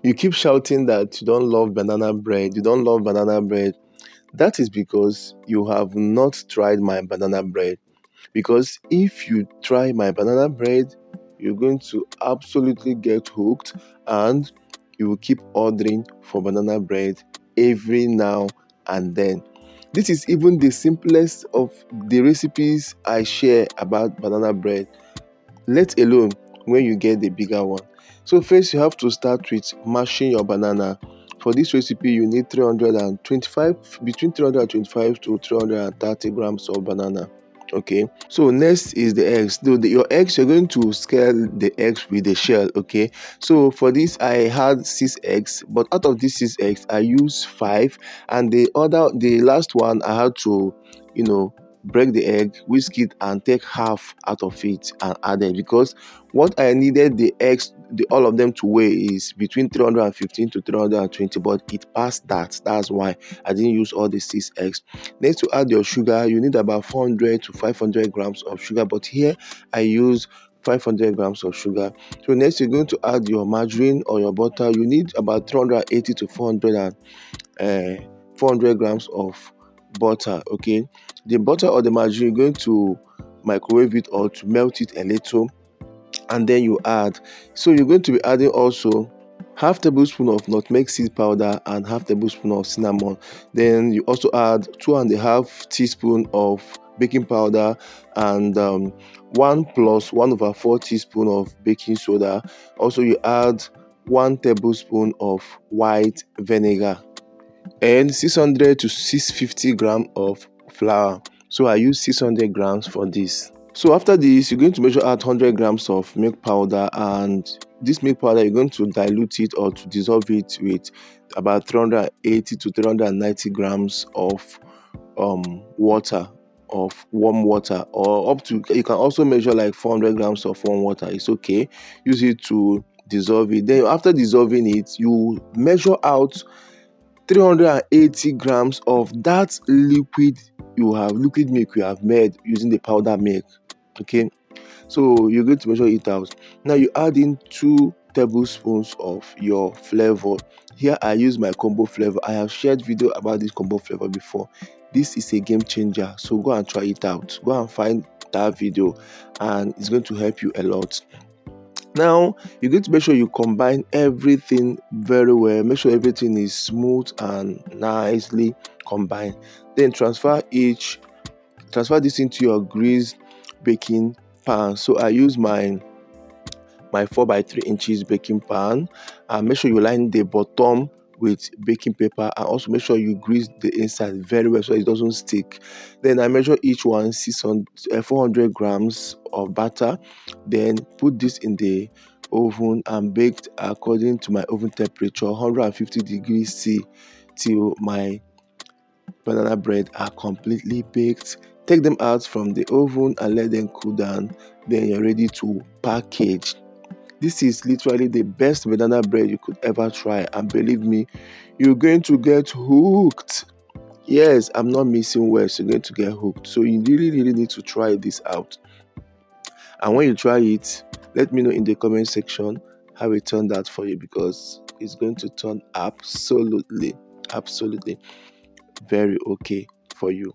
You keep shouting that you don't love banana bread, you don't love banana bread. That is because you have not tried my banana bread. Because if you try my banana bread, you're going to absolutely get hooked, and you will keep ordering for banana bread every now and then. This is even the simplest of the recipes I share about banana bread, let alone when you get the bigger one. So first you have to start with mashing your banana. For this recipe you need 325 between 325 to 330 grams of banana. Okay, so next is the eggs. Your eggs, you're going to scale the eggs with the shell. Okay, so for this I had 6 eggs, but out of these 6 eggs I used 5, and the last one I had to, break the egg, whisk it, and take half out of it and add it, because what I needed the eggs, all of them to weigh is between 315 to 320, but it passed that. That's why I didn't use all the 6 eggs. Next, to add your sugar, you need about 400 to 500 grams of sugar, but here I use 500 grams of sugar. So next, you're going to add your margarine or your butter. You need about 380 to 400 grams of butter. Okay, the butter or the margarine, you're going to microwave it or to melt it a little, and then you add. So you're going to be adding also half tablespoon of nutmeg seed powder and half tablespoon of cinnamon. Then you also add 2.5 teaspoon of baking powder, and 1 + 1/4 teaspoon of baking soda. Also you add 1 tablespoon of white vinegar, and 600 to 650 grams of flour. So I use 600 grams for this. So after this, you're going to measure out 100 grams of milk powder, and this milk powder you're going to dilute it or to dissolve it with about 380 to 390 grams of water, of warm water, or up to, you can also measure like 400 grams of warm water. It's okay. Use it to dissolve it. Then after dissolving it, you measure out 380 grams of that liquid milk you have made using the powder milk. Okay, so you're going to measure it out. Now you add in 2 tablespoons of your flavor. Here I use my combo flavor. I have shared video about this combo flavor before. This is a game changer, so go and try it out. Go and find that video, and it's going to help you a lot. Now you're going to make sure you combine everything very well. Make sure everything is smooth and nicely combined. Then transfer this into your greased baking pan. So I use my 4 by 3 inches baking pan, and make sure you line the bottom with baking paper, and also make sure you grease the inside very well so it doesn't stick. Then I measure each one 400 grams of butter. Then put this in the oven and baked according to my oven temperature, 150 degrees C, till my banana bread are completely baked. Take them out from the oven and let them cool down. Then you're ready to package. This is literally the best banana bread you could ever try, and believe me, you're going to get hooked. Yes, I'm not missing words. You're going to get hooked. So you really need to try this out. And when you try it, let me know in the comment section how it turned out for you, because it's going to turn absolutely very okay for you.